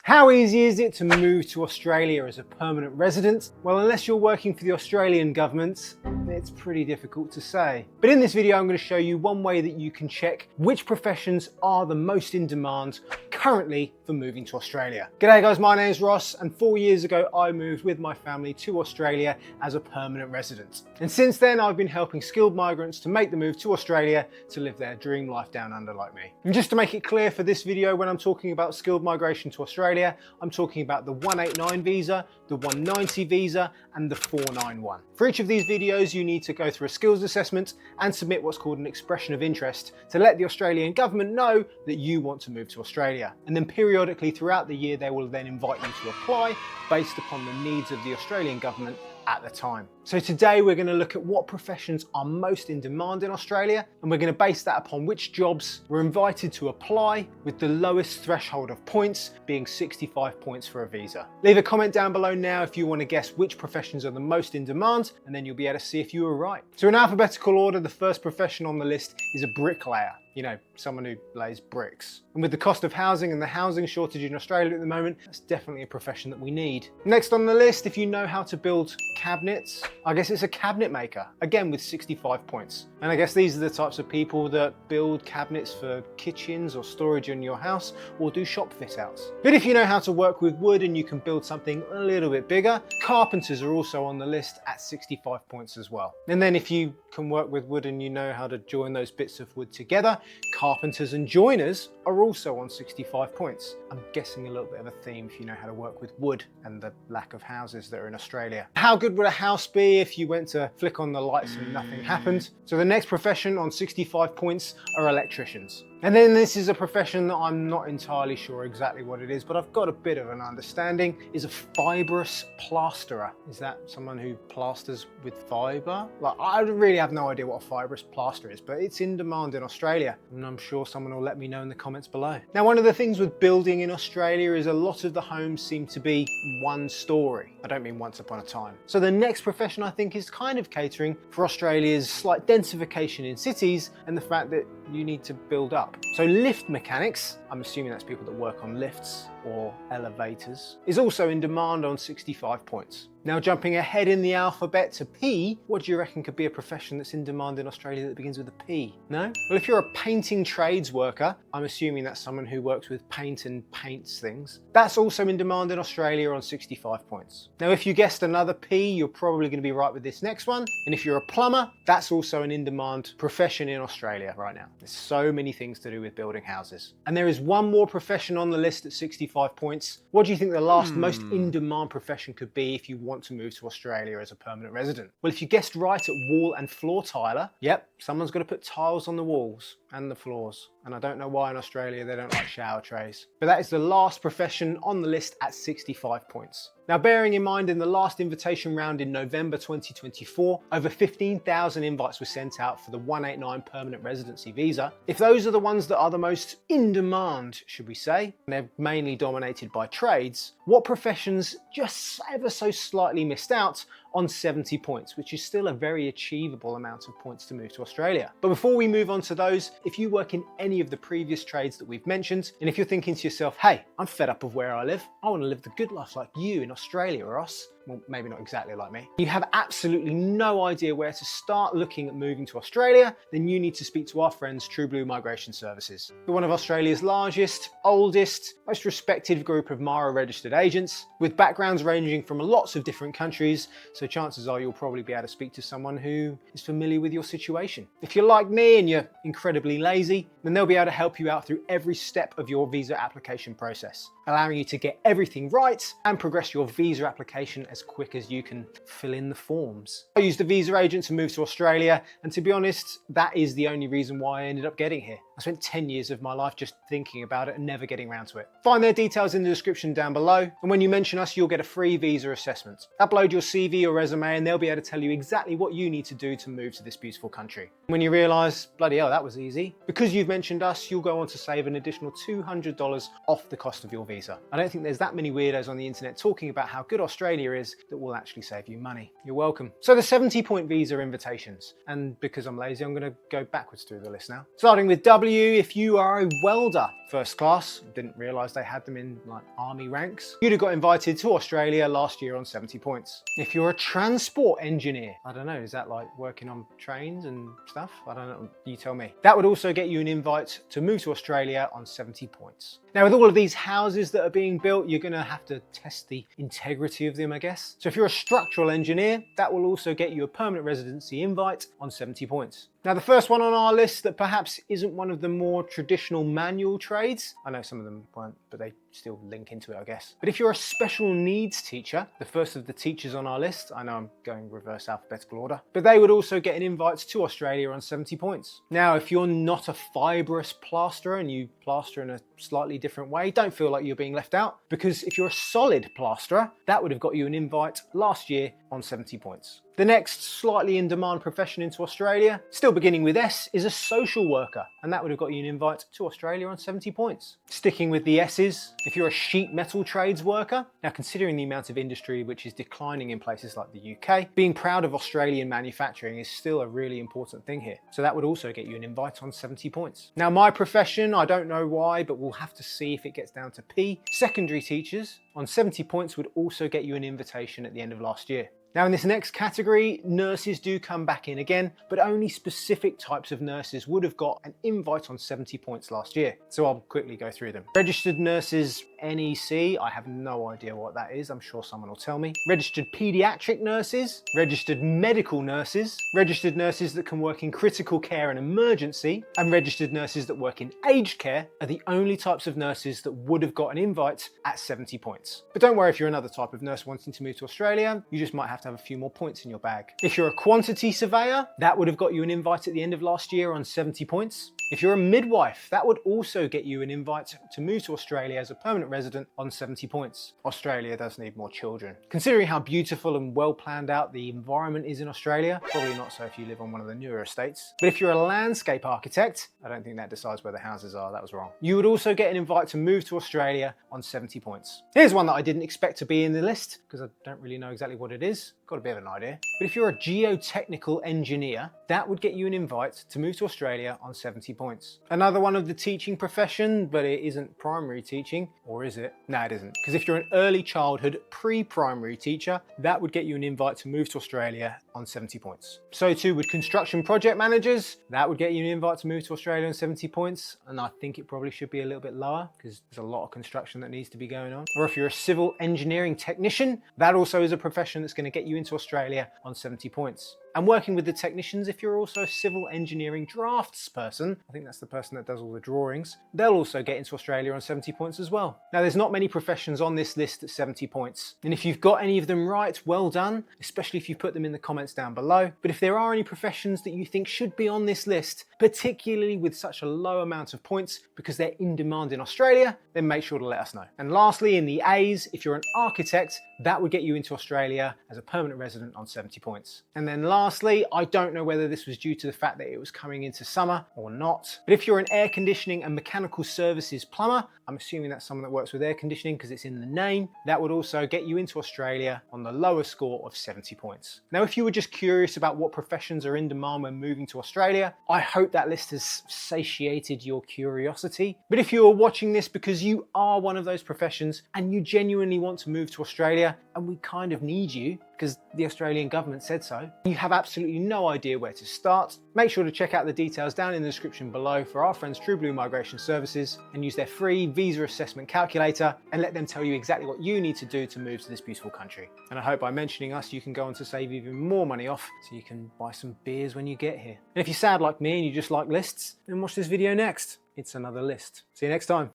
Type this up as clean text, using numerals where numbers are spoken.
How easy is it to move to Australia as a permanent resident? Well, unless you're working for the Australian government, it's pretty difficult to say. But in this video, I'm going to show you one way that you can check which professions are the most in demand currently for moving to Australia. G'day guys, my name's Ross, and 4 years ago I moved with my family to Australia as a permanent resident. And since then I've been helping skilled migrants to make the move to Australia to live their dream life down under like me. And just to make it clear for this video, when I'm talking about skilled migration to Australia, I'm talking about the 189 visa, the 190 visa, and the 491. For each of these videos, you need to go through a skills assessment and submit what's called an expression of interest to let the Australian government know that you want to move to Australia. And then periodically throughout the year, they will then invite you to apply based upon the needs of the Australian government at the time. So today we're going to look at what professions are most in demand in Australia, and we're going to base that upon which jobs we're invited to apply, with the lowest threshold of points being 65 points for a visa. Leave a comment down below now if you want to guess which professions are the most in demand, and then you'll be able to see if you were right. So in alphabetical order, the first profession on the list is a bricklayer. You know, someone who lays bricks. And with the cost of housing and the housing shortage in Australia at the moment, that's definitely a profession that we need. Next on the list, if you know how to build cabinets, I guess it's a cabinet maker, again with 65 points. And I guess these are the types of people that build cabinets for kitchens or storage in your house, or do shop fit outs. But if you know how to work with wood and you can build something a little bit bigger, carpenters are also on the list at 65 points as well. And then if you can work with wood and you know how to join those bits of wood together, carpenters and joiners are also on 65 points. I'm guessing a little bit of a theme if you know how to work with wood and the lack of houses that are in Australia. How good would a house be if you went to flick on the lights and nothing happened? So the next profession on 65 points are electricians. And then this is a profession that I'm not entirely sure exactly what it is, but I've got a bit of an understanding, is a fibrous plasterer. Is that someone who plasters with fibre? Like, I really have no idea what a fibrous plaster is, but it's in demand in Australia, and I'm sure someone will let me know in the comments below. Now, one of the things with building in Australia is a lot of the homes seem to be one story. I don't mean once upon a time. So the next profession I think is kind of catering for Australia's slight densification in cities and the fact that you need to build up. So lift mechanics, I'm assuming that's people that work on lifts or elevators, is also in demand on 65 points. Now jumping ahead in the alphabet to P, what do you reckon could be a profession that's in demand in Australia that begins with a P? No? Well, if you're a painting trades worker, I'm assuming that's someone who works with paint and paints things. That's also in demand in Australia on 65 points. Now if you guessed another P, you're probably going to be right with this next one. And if you're a plumber, that's also an in-demand profession in Australia right now. There's so many things to do with building houses. And there is one more profession on the list at 65 points. What do you think the last most in-demand profession could be if you want to move to Australia as a permanent resident? Well, if you guessed right at wall and floor tiler, yep, someone's got to put tiles on the walls and the floors. And I don't know why in Australia they don't like shower trays. But that is the last profession on the list at 65 points. Now, bearing in mind in the last invitation round in November 2024, over 15,000 invites were sent out for the 189 permanent residency visa. If those are the ones that are the most in demand, should we say, and they're mainly dominated by trades, what professions just ever so slightly missed out on 70 points, which is still a very achievable amount of points to move to Australia. But before we move on to those, if you work in any of the previous trades that we've mentioned, and if you're thinking to yourself, hey, I'm fed up of where I live, I want to live the good life like you in Australia, Ross. Well, maybe not exactly like me. You have absolutely no idea where to start looking at moving to Australia, then you need to speak to our friends True Blue Migration Services. We're one of Australia's largest, oldest, most respected group of MARA registered agents, with backgrounds ranging from lots of different countries, so chances are you'll probably be able to speak to someone who is familiar with your situation. If you're like me and you're incredibly lazy, then they'll be able to help you out through every step of your visa application process, allowing you to get everything right and progress your visa application as quick as you can fill in the forms. I used a visa agent to move to Australia, and to be honest, that is the only reason why I ended up getting here. I spent 10 years of my life just thinking about it and never getting around to it. Find their details in the description down below, and when you mention us, you'll get a free visa assessment. Upload your CV or resume and they'll be able to tell you exactly what you need to do to move to this beautiful country. When you realise, bloody hell, that was easy, because you've mentioned us, you'll go on to save an additional $200 off the cost of your visa. I don't think there's that many weirdos on the internet talking about how good Australia is that will actually save you money. You're welcome. So the 70-point visa invitations, and because I'm lazy, I'm going to go backwards through the list now. Starting with W, W if you are a welder. First class, didn't realise they had them in like army ranks. You'd have got invited to Australia last year on 70 points. If you're a transport engineer, I don't know, is that like working on trains and stuff? I don't know, you tell me. That would also get you an invite to move to Australia on 70 points. Now with all of these houses that are being built, you're gonna have to test the integrity of them, I guess. So if you're a structural engineer, that will also get you a permanent residency invite on 70 points. Now the first one on our list that perhaps isn't one of the more traditional manual trades, I know some of them weren't, but they still link into it, I guess. But if you're a special needs teacher, the first of the teachers on our list, I know I'm going reverse alphabetical order, but they would also get an invite to Australia on 70 points. Now, if you're not a fibrous plasterer and you plaster in a slightly different way, don't feel like you're being left out, because if you're a solid plasterer, that would have got you an invite last year on 70 points. The next slightly in-demand profession into Australia, still beginning with S, is a social worker, and that would have got you an invite to Australia on 70 points. Sticking with the S's, if you're a sheet metal trades worker, now considering the amount of industry which is declining in places like the UK, being proud of Australian manufacturing is still a really important thing here. So that would also get you an invite on 70 points. Now my profession, I don't know why, but we'll have to see if it gets down to P. Secondary teachers on 70 points would also get you an invitation at the end of last year. Now in this next category, nurses do come back in again, but only specific types of nurses would have got an invite on 70 points last year. So I'll quickly go through them. Registered nurses NEC, I have no idea what that is, I'm sure someone will tell me. Registered paediatric nurses, registered medical nurses, registered nurses that can work in critical care and emergency, and registered nurses that work in aged care are the only types of nurses that would have got an invite at 70 points. But don't worry if you're another type of nurse wanting to move to Australia, you just might have to have a few more points in your bag. If you're a quantity surveyor, that would have got you an invite at the end of last year on 70 points. If you're a midwife, that would also get you an invite to move to Australia as a permanent resident on 70 points. Australia does need more children. Considering how beautiful and well planned out the environment is in Australia, probably not so if you live on one of the newer estates. But if you're a landscape architect, I don't think that decides where the houses are, that was wrong. You would also get an invite to move to Australia on 70 points. Here's one that I didn't expect to be in the list because I don't really know exactly what it is. Got a bit of an idea. But if you're a geotechnical engineer, that would get you an invite to move to Australia on 70 points. Another one of the teaching profession, but it isn't primary teaching, or is it? No, it isn't. Because if you're an early childhood pre-primary teacher, that would get you an invite to move to Australia on 70 points. So too would construction project managers. That would get you an invite to move to Australia on 70 points. And I think it probably should be a little bit lower because there's a lot of construction that needs to be going on. Or if you're a civil engineering technician, that also is a profession that's going to get you into Australia on 70 points. And working with the technicians, if you're also a civil engineering drafts person, I think that's the person that does all the drawings, they'll also get into Australia on 70 points as well. Now there's not many professions on this list at 70 points. And if you've got any of them right, well done, especially if you put them in the comments down below. But if there are any professions that you think should be on this list, particularly with such a low amount of points because they're in demand in Australia, then make sure to let us know. And lastly, in the A's, if you're an architect, that would get you into Australia as a permanent resident on 70 points. And then lastly, I don't know whether this was due to the fact that it was coming into summer or not, but if you're an air conditioning and mechanical services plumber, I'm assuming that's someone that works with air conditioning because it's in the name, that would also get you into Australia on the lower score of 70 points. Now, if you were just curious about what professions are in demand when moving to Australia, I hope that list has satiated your curiosity. But if you are watching this because you are one of those professions and you genuinely want to move to Australia, and we kind of need you because the Australian government said so, you have absolutely no idea where to start, make sure to check out the details down in the description below for our friends True Blue Migration Services and use their free visa assessment calculator and let them tell you exactly what you need to do to move to this beautiful country. And I hope by mentioning us, you can go on to save even more money off so you can buy some beers when you get here. And if you're sad like me and you just like lists, then watch this video next. It's another list. See you next time.